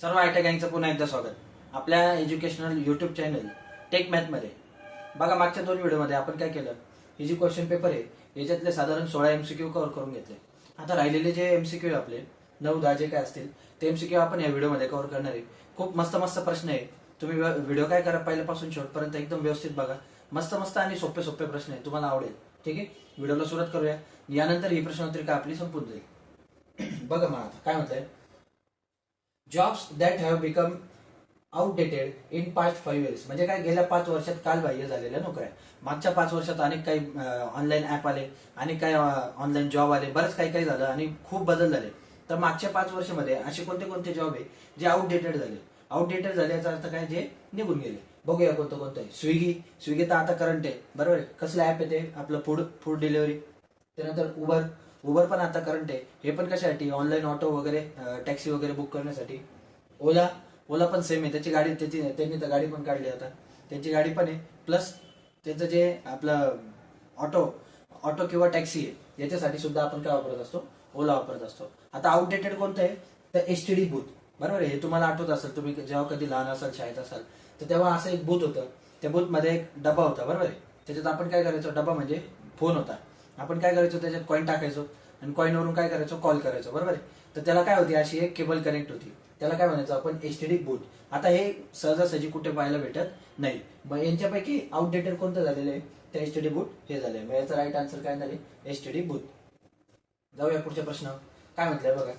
सर्व आयटी गँगचं पुन्हा एकदा स्वागत आपल्या एज्युकेशनल युट्यूब चॅनल टेक मॅथमध्ये. बघा, मागच्या 2 व्हिडिओमध्ये आपण काय केलं, हे जे क्वेश्चन पेपर आहे याच्यातले साधारण 16 एमसीक्यू कव्हर करून घेतले. आता राहिलेले जे एमसीक्यू आपले 9-10 जे काय असतील ते एमसीक्यू आपण या व्हिडिओमध्ये कव्हर करणार आहे. खूप मस्त मस्त प्रश्न आहे. तुम्ही व्हिडिओ काय करा, पहिल्यापासून शेवटपर्यंत एकदम व्यवस्थित बघा. मस्त मस्त आणि सोपे सोपे प्रश्न आहे, तुम्हाला आवडेल. ठीक आहे, व्हिडिओला सुरुवात करूया. यानंतर ही प्रश्नोत्तरिका आपली संपून जाईल. बघा मग आता काय म्हणतंय, jobs that have become outdated in past 5 years. म्हणजे काय, गेल्या 5 वर्षात कालबाह्य झालेल्या नोकऱ्या. मागच्या 5 वर्षात अनेक काही ऑनलाईन ऍप आले, आणि काही ऑनलाईन जॉब आले, बरंच काही काही झालं आणि खूप बदल झाले. तर मागच्या 5 वर्षामध्ये असे कोणते कोणते जॉब आहे जे आउटडेटेड झाले. आउटडेटेड झाले याचा अर्थ काय, जे निघून गेले. बघूया कोणतं कोणतं आहे. स्विगी तर आता करंट आहे, बरोबर आहे. कसलं ऍप आहे ते, आपलं फूड डिलिव्हरी. त्यानंतर उबर पण आता करंट आहे. हे पण कशासाठी, ऑनलाईन ऑटो वगैरे, टॅक्सी वगैरे बुक करण्यासाठी. ओला पण सेम आहे, त्यांनी तर गाडी पण काढली आता, त्यांची गाडी पण आहे. प्लस त्याचं जे आपलं ऑटो किंवा टॅक्सी आहे याच्यासाठी सुद्धा आपण काय वापरत असतो, ओला वापरत असतो. आता आउटडेटेड कोणतं आहे तर एसटीडी बूथ, बरोबर आहे. हे तुम्हाला आठवत असेल, तुम्ही जेव्हा कधी लहान असाल, शाळेत असाल, तर तेव्हा असं एक बूथ होतं. त्या बूथमध्ये एक डबा होता, बरोबर आहे. त्याच्यात आपण काय करायचो, डबा म्हणजे फोन होता. आपण काय करायचो, त्याच्यात कॉईन टाकायचो आणि कॉईनवरून काय करायचो, कॉल करायचो, बरोबर आहे. तर त्याला काय होती, अशी एक केबल कनेक्ट होती. त्याला काय म्हणायचं आपण, एसटीडी बूथ. आता हे सहजासहजी कुठे पाहायला भेटत नाही. मग यांच्यापैकी आउटडेटेड कोणतं झालेलं आहे, तर एसटीडी बूथ हे झालंय. मग याचा राईट आन्सर काय झाले, एसटीडी बूथ. जाऊया पुढच्या प्रश्न. काय म्हटलंय बघा,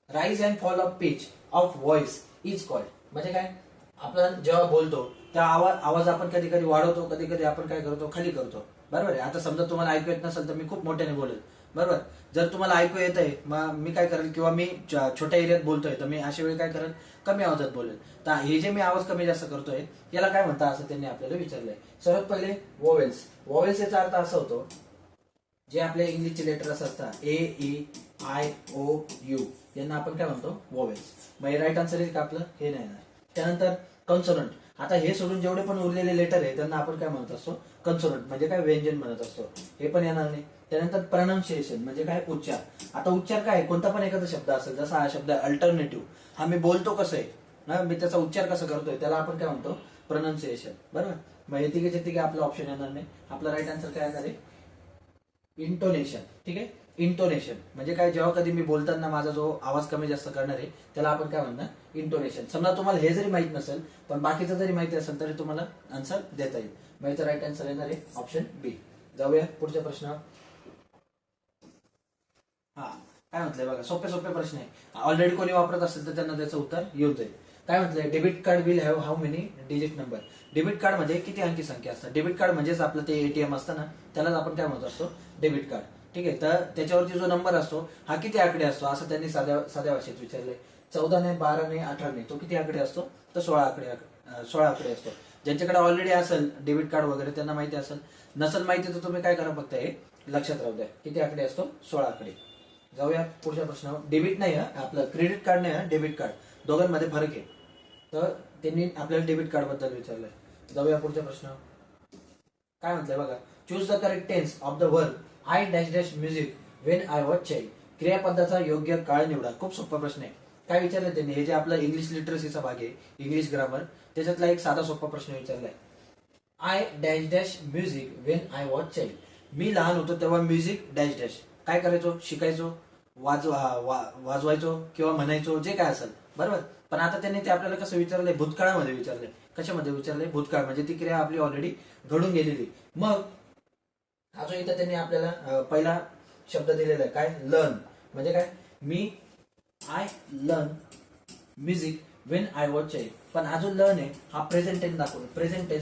rise and fall of pitch of voice is called. म्हणजे काय, आपण जेव्हा बोलतो त्या आवाज आपण कधी कधी वाढवतो, कधी कधी आपण काय करतो, खाली करतो, बरोबर आहे. आता समजा तुम्हाला ऐकू येत नसेल तर मी खूप मोठ्याने बोलेल, बरोबर. जर तुम्हाला ऐकू येत आहे, मग मी काय करेल, किंवा मी छोट्या एरियात बोलतोय तर मी अशा वेळी काय करेल, कमी आवाजात बोलेल. तर हे जे मी आवाज कमी जास्त करतोय याला काय म्हणतात असं त्यांनी आपल्याला विचारलंय. सर्वात पहिले वोवेल्स. वोवेल्स याचा अर्थ असा होतो, जे आपले इंग्लिशचे लेटर्स असतात AEIOU यांना आपण काय म्हणतो, वोवेल्स. मग राईट आन्सर आहे का आपलं, हे नाही येणार. त्यानंतर कॉन्सोनंट. आता हे सोडून जेवढे पण उरलेले लेटर आहे त्यांना आपण काय म्हणत असतो, कॉन्सोनंट. म्हणजे काय, व्यंजन म्हणत असतो. हे पण येणार नाही. त्यानंतर प्रोनाउन्सिएशन म्हणजे काय, उच्चार. आता उच्चार काय, कोणता पण एखादा शब्द असेल, जसा हा शब्द अल्टरनेटिव्ह, हा मी बोलतो कसं आहे, मी त्याचा उच्चार कसा करतोय, त्याला आपण काय म्हणतो, प्रोनाउन्सिएशन, बरोबर. मग हे तिघे आपला ऑप्शन येणार नाही. आपला राईट आन्सर काय येणार आहे, इंटोनेशन. ठीक आहे, इंटोनेशन म्हणजे काय, जेव्हा कधी मी बोलताना माझा जो आवाज कमी जास्त करणार आहे त्याला आपण काय म्हणणार, इंटोनेशन. समजा तुम्हाला हे जरी माहित नसेल पण बाकीचं जरी माहिती असेल तरी तुम्हाला आन्सर देता येईल. मग याचा राईट आन्सर येणार आहे ऑप्शन बी. जाऊया पुढच्या प्रश्न. काय म्हटलंय बघा, सोपे सोपे प्रश्न आहे. ऑलरेडी कोणी वापरत असेल तर त्यांना त्याचं उत्तर येऊ जाईल. काय म्हटलंय, debit card will have how many digit number. Debit card मध्ये किती अंकी संख्या असतात. डेबिट कार्ड म्हणजेच आपलं ते एटीएम असतं ना, त्यालाच आपण काय म्हणत असतो, डेबिट कार्ड. ठीक आहे, तर त्याच्यावरती जो नंबर असतो हा किती आकडे असतो असं त्यांनी साध्या भाषेत विचारलंय. 14 ने, 12 ने, 18 ने, तो किती आकडे असतो, तर 16 आकडे असतो. ज्यांच्याकडे ऑलरेडी असेल डेबिट कार्ड वगैरे त्यांना माहिती असेल. नसेल माहिती तर तुम्ही काय करा, फक्त हे लक्षात राहू द्या, किती आकडे असतो, 16 आकडे. जाऊया पुढच्या प्रश्नावर. डेबिट नाही, आपलं क्रेडिट कार्ड नाही, डेबिट कार्ड. दोघांमध्ये फरक आहे. तर त्यांनी आपल्याला डेबिट कार्ड बद्दल विचारलंय. जाऊया पुढच्या प्रश्न. काय म्हटलंय बघा, choose the correct tense of the verb I dash dash music when I was child. क्रियापदाचा योग्य काळ निवडा. खूप सोपा प्रश्न आहे. काय विचारलंय त्यांनी, हे जे आपलं इंग्लिश लिटरसीचा भाग आहे, इंग्लिश ग्रामर, त्याच्यातला एक साधा सोपा प्रश्न विचारलाय. I dash dash music when I was child. मी लहान होतो तेव्हा म्युझिक डॅश डॅश काय करायचो, शिकायचो, वाजवायचो किंवा म्हणायचो, जे काय असेल, बरोबर. पण आता त्यांनी ते आपल्याला कसं विचारलंय, भूतकाळामध्ये विचारलंय. कशामध्ये विचारलंय, भूतकाळ. म्हणजे ती क्रिया आपली ऑलरेडी घडून गेलेली. मग अजून इथं त्यांनी आपल्याला पहिला शब्द दिलेला आहे, काय, लर्न. म्हणजे काय, I learn music when I was child. पण अजून लर्न आहे हा प्रेझेंट टेन्स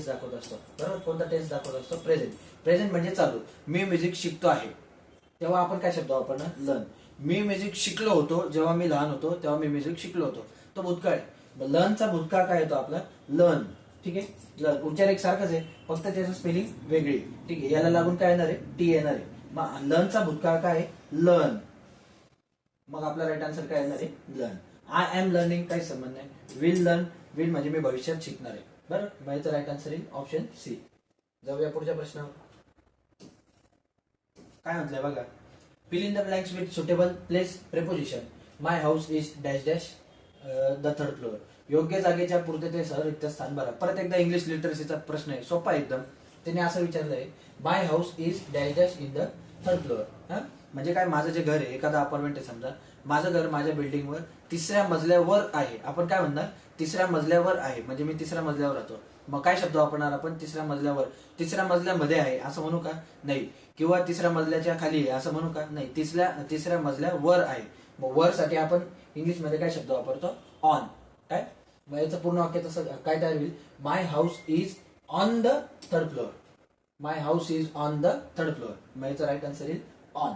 दाखवत असतो, बरोबर. कोणता टेन्स दाखवत असतो, प्रेझेंट म्हणजे चालू. मी म्युझिक शिकतो आहे तेव्हा आपण काय शब्द वापरणार, लर्न. मी म्युझिक शिकलो होतो, जेव्हा मी लहान होतो तेव्हा मी म्युझिक शिकलो होतो, तो भूतकाळ आहे. लर्नचा भूतकाळ काय येतो आपला, लर्न. ठीक आहे, लर्न. उच्चार एक सारखाच आहे, फक्त त्याचं स्पेलिंग वेगळी. ठीक आहे, याला लागून काय येणार आहे, टी येणार आहे. मग लर्नचा भूतकाळ काय आहे, लर्न. मग आपला राईट आन्सर काय येणार आहे, लर्न. आय एम लर्निंग काही संबंध नाही. विल लर्न, विल म्हणजे मी भविष्यात शिकणार आहे, बरं. मग याचं राईट आन्सर येईल ऑप्शन सी. जाऊया पुढच्या प्रश्नावर. काय म्हटलंय बघा, fill in the blanks with suitable place preposition. My house is dash dash. The third floor. योग्य जागेच्या पूर्ततेसह रिक्त स्थान भरा. परत एकदा इंग्लिश लिटरसीचा प्रश्न आहे, सोपा आहे एकदम. त्यांनी असं विचारलंय, my house is dash dash in the third floor. हा म्हणजे काय, माझं जे घर आहे, एखादा अपार्टमेंट आहे समजा, माझं घर माझ्या बिल्डिंगवर 3ऱ्या मजल्यावर आहे. आपण काय म्हणणार, 3ऱ्या मजल्यावर आहे, म्हणजे मी 3ऱ्या मजल्यावर राहतो. मग काय शब्द वापरणार आपण, 3ऱ्या मजल्यावर. 3ऱ्या मजल्यामध्ये आहे असं म्हणू का, नाही. किंवा 3ऱ्या मजल्याच्या खाली आहे असं म्हणू का, नाही. 3ऱ्या मजल्यावर आहे. मग वर साठी आपण इंग्लिशमध्ये काय शब्द वापरतो, ऑन. काय, मग याचं पूर्ण वाक्य तसं काय तयार होईल, my house is on the third floor. My house is on the third floor. मग याचं राईट आन्सर येईल ऑन.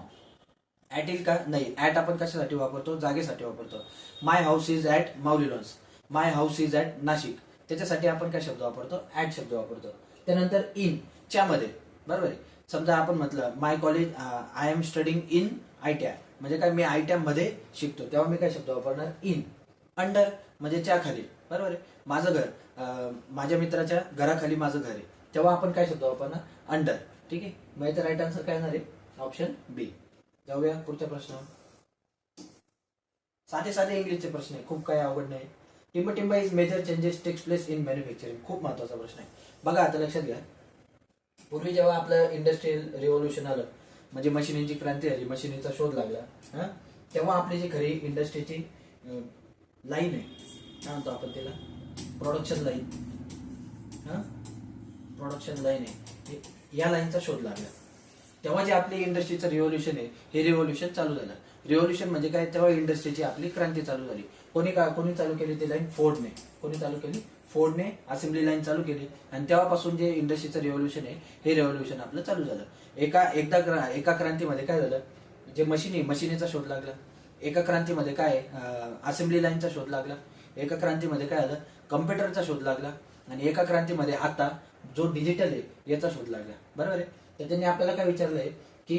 ऍट येईल का, नाही. ऍट आपण कशासाठी वापरतो, जागेसाठी वापरतो. My house is at Mauli lawns. My house is at Nashik. त्याच्यासाठी आपण काय शब्द वापरतो, ऍट शब्द वापरतो. त्यानंतर इन, च्या मध्ये, बरोबर आहे. समजा आपण म्हटलं my college, I am studying in ITI, म्हणजे काय, मी आयटीआय मध्ये शिकतो, तेव्हा मी काय शब्द वापरणार, इन. अंडर म्हणजे च्या खाली, बरोबर आहे. माझं घर, माझ्या मित्राच्या घराखाली माझं घर आहे, तेव्हा आपण काय शब्द वापरणार, अंडर. ठीक आहे. मग याचा राईट आन्सर काय येणार आहे, ऑप्शन बी. जाऊया पुढचा प्रश्न. साधे साधे इंग्लिशचे प्रश्न आहे, खूप काही अवघड नाही. टिंब is major changes takes place in manufacturing. खूप महत्वाचा प्रश्न आहे. बघा आता लक्षात घ्या, पूर्वी जेव्हा आपलं इंडस्ट्रियल रिव्होल्युशन आलं, म्हणजे मशिनीची क्रांती आली, मशिनीचा शोध लागला, तेव्हा आपली जी खरी इंडस्ट्रीची लाईन आहे, काय म्हणतो आपण त्याला, प्रोडक्शन लाईन. प्रोडक्शन लाईन आहे, या लाईनचा शोध लागला. तेव्हा जे आपली इंडस्ट्रीचं रिव्होल्युशन आहे, हे रिव्होल्युशन चालू झालं. रिव्होल्युशन म्हणजे काय, तेव्हा इंडस्ट्रीची आपली क्रांती चालू झाली. कोणी चालू केली ती लाईन, फोर्डने. कोणी चालू केली, फोर्डने असेंब्ली लाईन चालू केली. आणि तेव्हापासून जे इंडस्ट्रीचं रिव्होल्युशन आहे, हे रिव्होल्युशन आपलं चालू झालं. एका क्रांतीमध्ये काय झालं, जे मशिनीचा शोध लागला. एका क्रांतीमध्ये काय, असेंब्ली लाईनचा शोध लागला. एका क्रांतीमध्ये काय झालं, कम्प्युटरचा शोध लागला. आणि एका क्रांतीमध्ये आता जो डिजिटल आहे याचा शोध लागला, बरोबर आहे. तर त्यांनी आपल्याला काय विचारलंय की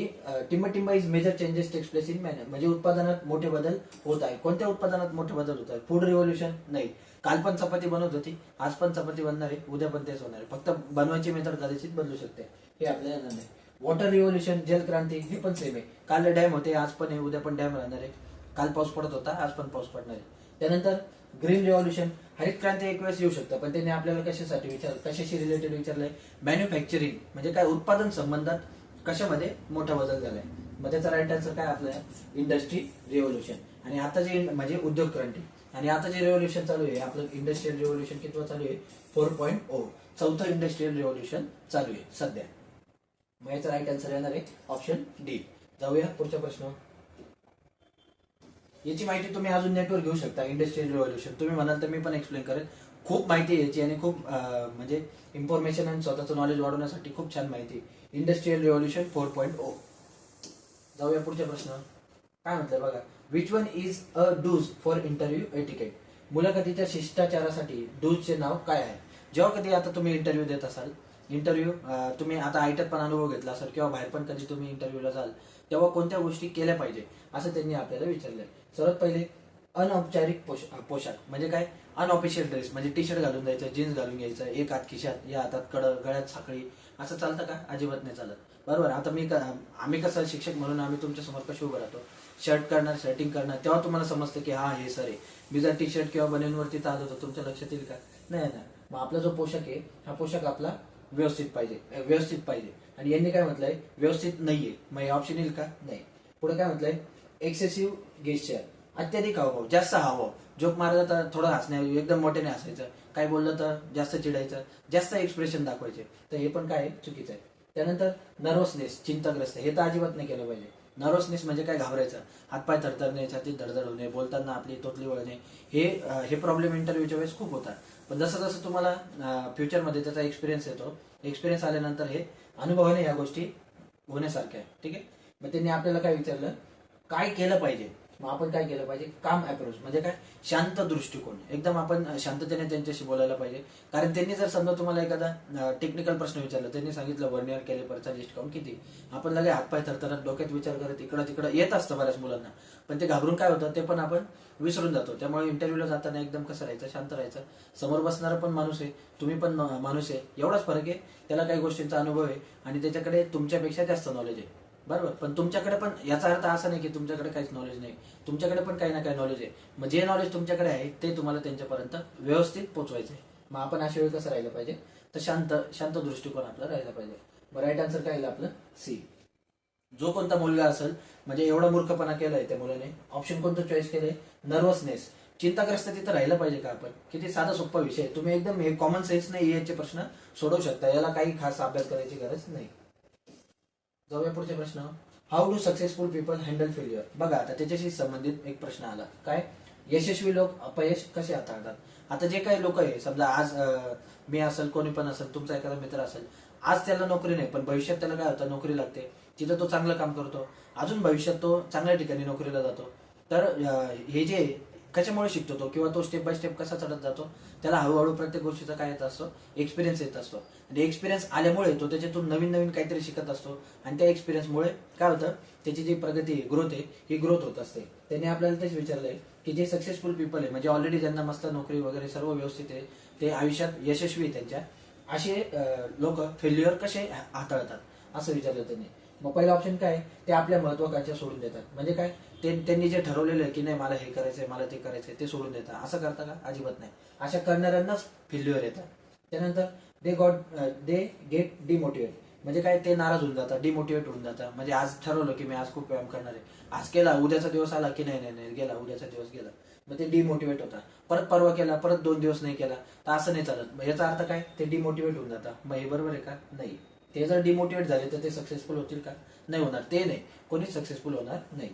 टिंब is major changes takes place in manufacturing, म्हणजे उत्पादनात मोठे बदल होत आहे. कोणत्या उत्पादनात मोठे बदल होत आहेत, फूड रिव्होल्युशन, नाही. काल पण चपाती बनवत होती, आज पण चपाती बनणार आहे, उद्या पण तेच होणार आहे, फक्त बनवायची मेथड कदाचित बदलू शकते, हे आपल्याला जाणणार आहे. वॉटर रिव्होल्युशन, जल क्रांती, हे पण सेम आहे. काल डॅम होते, आज पण आहे, उद्या पण डॅम राहणार आहे. काल पाऊस पडत होता, आज पण पाऊस पडणार आहे. त्यानंतर ग्रीन रिव्होल्युशन, हरित क्रांती एक वेळेस येऊ शकतं, पण त्यांनी आपल्याला कशाशी रिलेटेड विचारलंय, मॅन्युफॅक्चरिंग, म्हणजे काय, उत्पादन संबंधात कशामध्ये मोठा बदल झालाय. मग त्याचा राईट आन्सर काय आपलं, इंडस्ट्री रिव्होल्युशन. आणि आता जे म्हणजे उद्योग क्रांती. आणि आता जे रिव्होल्युशन चालू आहे आपलं, इंडस्ट्रियल रिव्होल्युशन कितवं चालू आहे, 4.0, चौथं इंडस्ट्रियल रिव्होल्युशन चालू आहे सध्या. मग याचा राईट आन्सर येणार आहे ऑप्शन डी. जाऊया पुढचा प्रश्न. याची माहिती तुम्ही अजून नेटवर घेऊ शकता, इंडस्ट्रियल रिव्होल्युशन. तुम्ही म्हणाल तर मी पण एक्सप्लेन करेल. खूप माहिती आहे याची, आणि खूप म्हणजे इन्फॉर्मेशन आणि स्वतःचं नॉलेज वाढवण्यासाठी खूप छान माहिती. Industrial revolution 4.0. जाऊया पुढचा प्रश्न. काय म्हटलंय बघा, which one is a dos for interview etiquette. मुलाखतीच्या शिष्टाचारासाठी डूजचे नाव काय आहे. जेव्हा कधी आता तुम्ही इंटरव्ह्यू देत असाल, तुम्ही आता आयट्यात पण अनुभव घेतला असाल, किंवा बाहेर पण कधी तुम्ही इंटरव्ह्यूला जाल, तेव्हा कोणत्या गोष्टी केल्या पाहिजे असं त्यांनी आपल्याला विचारलंय. सर्वात पहिले अनौपचारिक पोशाख, म्हणजे काय, अनऑफिशियल ड्रेस, म्हणजे टी शर्ट घालून जायचं, जीन्स घालून घ्यायचं, एक हात खिशात, या हातात कड, गळ्यात साखळी, असं चालतं का, अजिबात नाही चालत, बरोबर. आता आम्ही कसं शिक्षक म्हणून आम्ही तुमच्या समोर कशी उभं राहतो, शर्ट करणार, शर्टिंग करणार, तेव्हा तुम्हाला समजतं की हा हे सर आहे. मी जर टी शर्ट किंवा बनियनवरती चालत होतो, तुमच्या लक्षात येईल का, नाही ना. मग आपला जो पोशाख आहे, हा पोशाख आपला व्यवस्थित पाहिजे. आणि यांनी काय म्हटलंय, व्यवस्थित नाहीये, मग ऑप्शन येईल का, नाही. पुढे काय म्हटलंय, एक्सेसिव्ह गेस्चर, अत्याधिक हावभाव, जास्त हावभाव, जोक मारला तर थोडं हसण्या, एकदम मोठ्याने हसायचं, काय बोललं तर जास्त चिडायचं, जास्त एक्सप्रेशन दाखवायचे, तर हे पण काय चुकीचं आहे. त्यानंतर नर्वसनेस, चिंताग्रस्त, हे तर अजिबात नाही केलं पाहिजे. नर्वसनेस म्हणजे काय, घाबरायचं, हातपाय थरथरणे, छातीत धडधड होणे, बोलताना आपली तोतली वळणे, हे प्रॉब्लेम इंटरव्ह्यूच्या वेळेस खूप होतात. पण जसं जसं तुम्हाला फ्युचरमध्ये त्याचा एक्सपिरियन्स येतो, एक्सपिरियन्स आल्यानंतर हे अनुभवाने या गोष्टी होण्यासारख्या आहे. ठीक आहे. मग त्यांनी आपल्याला काय विचारलं, काय केलं पाहिजे. मग आपण काय केलं पाहिजे, काम अप्रोच, म्हणजे काय, शांत दृष्टिकोन, एकदम आपण शांततेने त्यांच्याशी बोलायला पाहिजे. कारण त्यांनी जर समजा तुम्हाला एखादा टेक्निकल प्रश्न विचारला, त्यांनी सांगितलं व्हर्नियर कॅलिपरचा लिस्ट काउंट किती, आपण लगे हातपाय थरथरत, डोक्यात विचार करत इकडं तिकडं येत असतं बऱ्याच मुलांना, पण ते घाबरून काय होतं, ते पण आपण विसरून जातो. त्यामुळे इंटरव्ह्यूला जाताना एकदम कसं राहायचं, शांत राहायचं. समोर बसणारा पण माणूस आहे, तुम्ही पण माणूस आहे, एवढाच फरक आहे, त्याला काही गोष्टींचा अनुभव आहे आणि त्याच्याकडे तुमच्यापेक्षा जास्त नॉलेज आहे. बरोबर. पण तुमच्याकडे पण याचा अर्थ असा नाही की तुमच्याकडे काहीच नॉलेज नाही, तुमच्याकडे पण काही ना काही नॉलेज आहे. मग जे नॉलेज तुमच्याकडे आहे ते तुम्हाला त्यांच्यापर्यंत व्यवस्थित पोहोचवायचं आहे. मग आपण अशा वेळी कसं राहिलं पाहिजे, तर शांत शांत दृष्टिकोन आपला राहिला पाहिजे. मग राईट आन्सर काय येईल आपलं, सी. जो कोणता मुलगा असेल, म्हणजे एवढा मूर्खपणा केलाय त्या मुलाने, ऑप्शन कोणतं चॉईस केलंय, नर्वसनेस, चिंताग्रस्त, तिथं राहिलं पाहिजे का आपण? किती साधा सोपा विषय आहे. तुम्ही एकदम हे कॉमन सेन्स नाही याचे प्रश्न सोडवू शकता, याला काही खास अभ्यास करायची गरज नाही. जाऊया पुढचे प्रश्न. How do successful people handle failure. बघा आता त्याच्याशी संबंधित एक प्रश्न आला, काय, यशस्वी लोक अपयश कसे हाताळतात. आता जे काही लोक आहे, समजा आज मी असेल, कोणी पण असेल, तुमचा एखादा मित्र असेल, आज त्याला नोकरी नाही, पण भविष्यात त्याला काय होतं, नोकरी लागते, तिथं तो चांगलं काम करतो, अजून भविष्यात तो चांगल्या ठिकाणी नोकरीला जातो. तर हे जे कशामुळे शिकतो तो, किंवा तो स्टेप बाय स्टेप कसा चढत जातो, त्याला हळूहळू प्रत्येक गोष्टीचा काय येत असतो, एक्सपिरियन्स येत असतो. आणि एक्सपिरियन्स आल्यामुळे तो त्याच्यातून नवीन नवीन काहीतरी शिकत असतो, आणि त्या एक्सपिरियन्समुळे काय होतं, त्याची जी प्रगती ग्रोथ आहे ही ग्रोथ होत असते. त्याने आपल्याला तेच विचारलंय की जे सक्सेसफुल पीपल आहे, म्हणजे ऑलरेडी ज्यांना मस्त नोकरी वगैरे सर्व व्यवस्थित आहे, ते आयुष्यात यशस्वी आहे त्यांच्या, असे लोक फेल्युअर कसे हाताळतात असं विचारलं त्यांनी. मग पहिला ऑप्शन काय, ते आपल्या महत्वाकांक्षा सोडून देतात. म्हणजे काय, त्यांनी जे ठरवलेलं आहे की नाही मला हे करायचंय, मला ते करायचंय, ते सोडून देतात. असं करता का, अजिबात नाही. अशा करणाऱ्यांनाच फेल्युअर येतात. त्यानंतर दे गेट डिमोटिवेट. म्हणजे काय, ते नाराज होऊन जातात, डिमोटिवेट होऊन जातात. म्हणजे आज ठरवलं की मी आज खूप व्यायाम करणार आहे, आज केला, उद्याचा दिवस आला की नाही गेला, उद्याचा दिवस गेला, मग ते डिमोटिवेट होतात. परत परवा केला, परत 2 दिवस नाही केला, तर असं नाही चालत. मग याचा अर्थ काय, ते डिमोटिवेट होऊन जातात. मग हे बरोबर आहे का, नाही. ते जर डिमोटिवेट झाले तर ते सक्सेसफुल होतील का, नाही होणार. ते नाही, कोणीच सक्सेसफुल होणार नाही.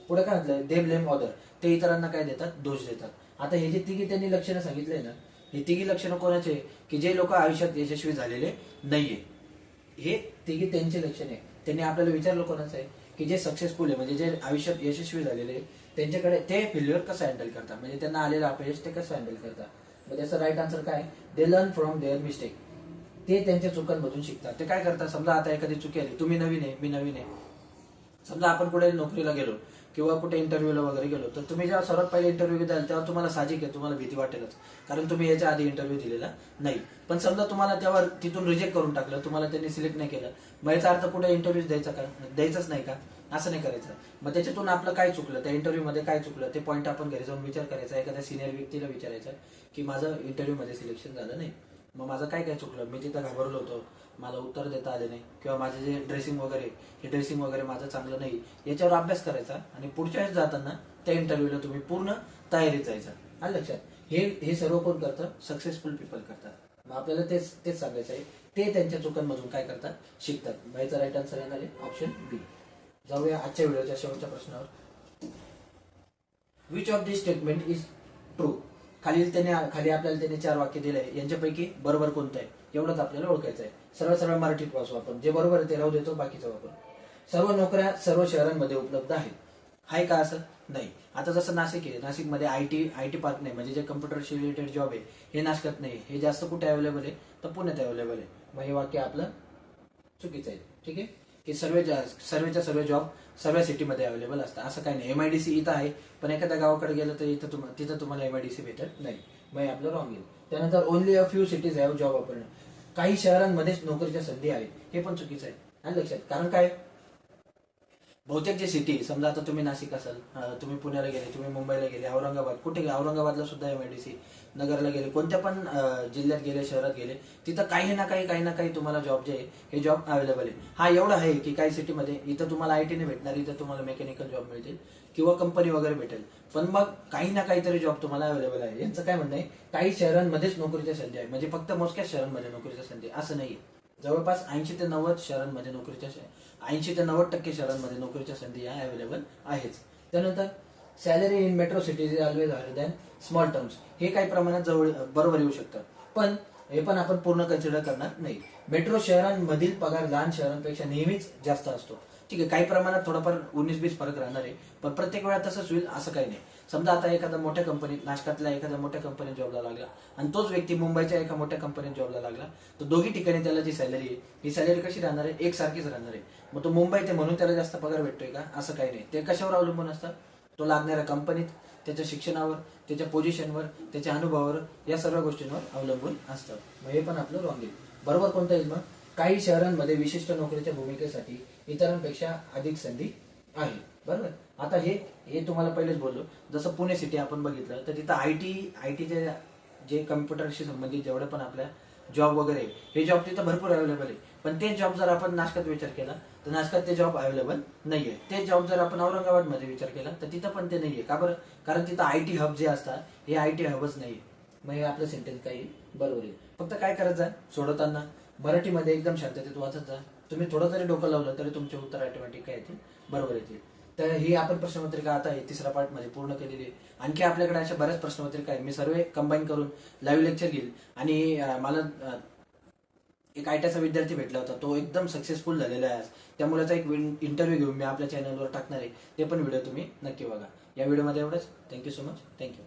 पुढे काय म्हटलंय, दे ब्लेम अदर. ते इतरांना काय देतात, दोष देतात. आता हे जे तिघी त्यांनी लक्षणं सांगितलंय ना, हे तिघी लक्षणं कोणाचे, की जे लोक आयुष्यात यशस्वी झालेले नाहीये, हे तिघी त्यांचे लक्षण आहे. त्यांनी आपल्याला विचारलं कोणाचं आहे, की जे सक्सेसफुल आहे, म्हणजे जे आयुष्यात यशस्वी झालेले, त्यांच्याकडे ते फेल्युअर कसं हँडल करतात, म्हणजे त्यांना आलेलं अपयश ते कसं हँडल करतात. मग त्याचं राईट आन्सर काय, they learn from their mistake. ते त्यांच्या चुकांमधून शिकतात. ते काय करतात, समजा आता एखादी चुकी आली, तुम्ही नवीन आहे, मी नवीन आहे, समजा आपण कुठे नोकरीला गेलो किंवा कुठे इंटरव्ह्यूला वगैरे गेलो, तर तुम्ही जेव्हा सर्वात पहिले इंटरव्ह्यू द्याल तेव्हा तुम्हाला साहजिक आहे, तुम्हाला भीती वाटेलच, कारण तुम्ही याच्या आधी इंटरव्ह्यू दिलेला नाही. पण समजा तुम्हाला तेव्हा तिथून रिजेक्ट करून टाकलं, तुम्हाला त्यांनी सिलेक्ट नाही केलं, मग याचा अर्थ कुठे इंटरव्ह्यू द्यायचाच नाही का, असं नाही करायचं. मग त्याच्यातून आपलं काय चुकलं, त्या इंटरव्ह्यू मध्ये काय चुकलं, ते पॉईंट आपण घरी जाऊन विचार करायचा. एखाद्या सिनियर व्यक्तीला विचारायचं की माझं इंटरव्ह्यू मध्ये सिलेक्शन झालं नाही, मग माझं काय काय चुकलं, मी तिथं घाबरलो होतो, मला उत्तर देता आले नाही, किंवा माझे जे ड्रेसिंग वगैरे, हे ड्रेसिंग वगैरे माझं चांगलं नाही, याच्यावर अभ्यास करायचा. आणि पुढच्या वेळेस जाताना त्या इंटरव्ह्यूला तुम्ही पूर्ण तयारीत जायचा. आलं लक्षात. हे सर्व कोण करतं, सक्सेसफुल पीपल करतात. मग आपल्याला तेच सांगायचं आहे, ते त्यांच्या चुकांमधून काय करतात, शिकतात. याचा राईट आन्सर येणार आहे ऑप्शन बी. जाऊया आजच्या व्हिडिओच्या शेवटच्या प्रश्नावर. Which of this statement is true. खाली आपल्याला त्याने 4 वाक्य दिले, यांच्यापैकी बरोबर कोणतं आहे एवढंच आपल्याला ओळखायचं आहे. सरळ सरळ मराठीत वाचू आपण, जे बरोबर आहे ते राहू देतो, बाकीचं वापर. सर्व नोकऱ्या सर्व शहरांमध्ये उपलब्ध आहेत. हाय का असं, नाही. आता जसं नाशिक आहे, नाशिकमध्ये आयटी पार्क नाही, म्हणजे जे कम्प्युटरशी रिलेटेड जॉब आहे हे नाशकात नाही, हे जास्त कुठे अवेलेबल आहे, तर पुण्यात अवेलेबल आहे. मग हे वाक्य आपलं चुकीचं आहे. ठीक आहे, की सर्व जॉब सर्व सिटीमध्ये अवेलेबल असतात असं काही नाही. MIDC इथं आहे, पण एखाद्या गावाकडे गेलं तर तिथं तुम्हाला MIDC भेटत नाही. मग आपलं रॉंग येईल. त्यानंतर only a few cities have job opportunity. काही शहरांमध्येच नोकरीच्या संधी आहेत, हे पण चुकीचं आहे. आणि लक्षात, कारण काय, बहुतेक जे सिटी, समजा आता तुम्ही नाशिक असाल, तुम्ही पुण्याला गेले, तुम्ही मुंबईला गेले, औरंगाबाद, कुठे औरंगाबादला सुद्धा MIDC, नगरला गेले, कोणत्या पण जिल्ह्यात गेले, शहरात गेले, तिथं काही ना काही तुम्हाला जॉब जे आहे हे जॉब अवेलेबल आहे. हा एवढा आहे की काही सिटीमध्ये इथं तुम्हाला IT नाही भेटणार, इथं तुम्हाला मेकॅनिकल जॉब मिळतील किंवा कंपनी वगैरे भेटेल, पण मग काही ना काहीतरी जॉब तुम्हाला अवेलेबल आहे. यांचं काय म्हणणं आहे, काही शहरांमध्येच नोकरीच्या संधी आहे, म्हणजे फक्त मोजक्याच शहरांमध्ये नोकरीच्या संधी, असं नाहीये. जवळपास 80 ते 90 शहरांमध्ये 80 ते 90% शहरांमध्ये नोकरीच्या संधी या अवेलेबल आहेच. त्यानंतर salary in metro cities is always higher than small towns. हे काही प्रमाणात बरोबर येऊ शकतं, पण हे पण आपण पूर्ण कन्सिडर करणार नाही. मेट्रो शहरांमधील पगार लहान शहरांपेक्षा नेहमीच जास्त असतो. ठीक आहे, काही प्रमाणात थोडाफार 19-20 फरक राहणार आहे, पण प्रत्येक वेळा तसंच होईल असं काही नाही. समजा आता एखाद्या मोठ्या कंपनीत, नाशकातल्या एखाद्या मोठ्या कंपनीत जॉबला लागला आणि तोच व्यक्ती मुंबईच्या एका मोठ्या कंपनीत जॉबला लागला, तर दोघी ठिकाणी त्याला जी सॅलरी आहे ही सॅलरी कशी राहणार आहे, एकसारखीच राहणार आहे. मग तो मुंबईत आहे म्हणून त्याला जास्त पगार भेटतोय का, असं काही नाही. ते कशावर अवलंबून असतं, तो लागणाऱ्या कंपनीत, त्याच्या शिक्षणावर, त्याच्या पोझिशनवर, त्याच्या अनुभवावर, या सर्व गोष्टींवर अवलंबून असतं. मग हे पण आपलं रॉंग येईल. बरोबर कोणतं येईल मग, काही शहरांमध्ये विशिष्ट नोकरीच्या भूमिकेसाठी इतरांपेक्षा अधिक संधी आहे. बरोबर. आता हे तुम्हाला पहिलेच बोललो. जसं पुणे सिटी आपण बघितलं तर तिथं आयटीचे जे कम्प्युटरशी संबंधित जेवढे पण आपल्या जॉब वगैरे हे जॉब तिथं भरपूर अवेलेबल आहे. पण ते जॉब जर आपण नाशकात विचार केला तर नाशकात ते जॉब अवेलेबल नाहीये. ते जॉब जर आपण औरंगाबादमध्ये विचार केला तर तिथं पण ते नाहीये. का बरं? कारण तिथं आयटी हब जे असतात हे आयटी हबच नाहीये. मग हे आपलं सेंटेन्स काही बरोबर आहे. फक्त काय करायचं सोडवताना मराठीमध्ये एकदम शांततेत वाचत जा. तुम्ही थोडं जरी डोकं लावलं तरी तुमचे उत्तर ऑटोमॅटिक काय येतील बरोबर येतील. तर ही आपण प्रश्नपत्रिका आता तिसऱ्या पार्ट मध्ये पूर्ण केलेली आहे. आणखी आपल्याकडे अशा बऱ्याच प्रश्नपत्रिका आहेत. मी सर्व कंबाईन करून लाईव्ह लेक्चर घेईल. आणि मला एक आयटीचा विद्यार्थी भेटला होता, तो एकदम सक्सेसफुल झालेला आहे. त्या मुलाचा एक इंटरव्ह्यू घेऊन मी आपल्या चॅनलवर टाकणार आहे. ते पण व्हिडिओ तुम्ही नक्की बघा. या व्हिडिओमध्ये एवढंच. Thank you so much. थँक्यू.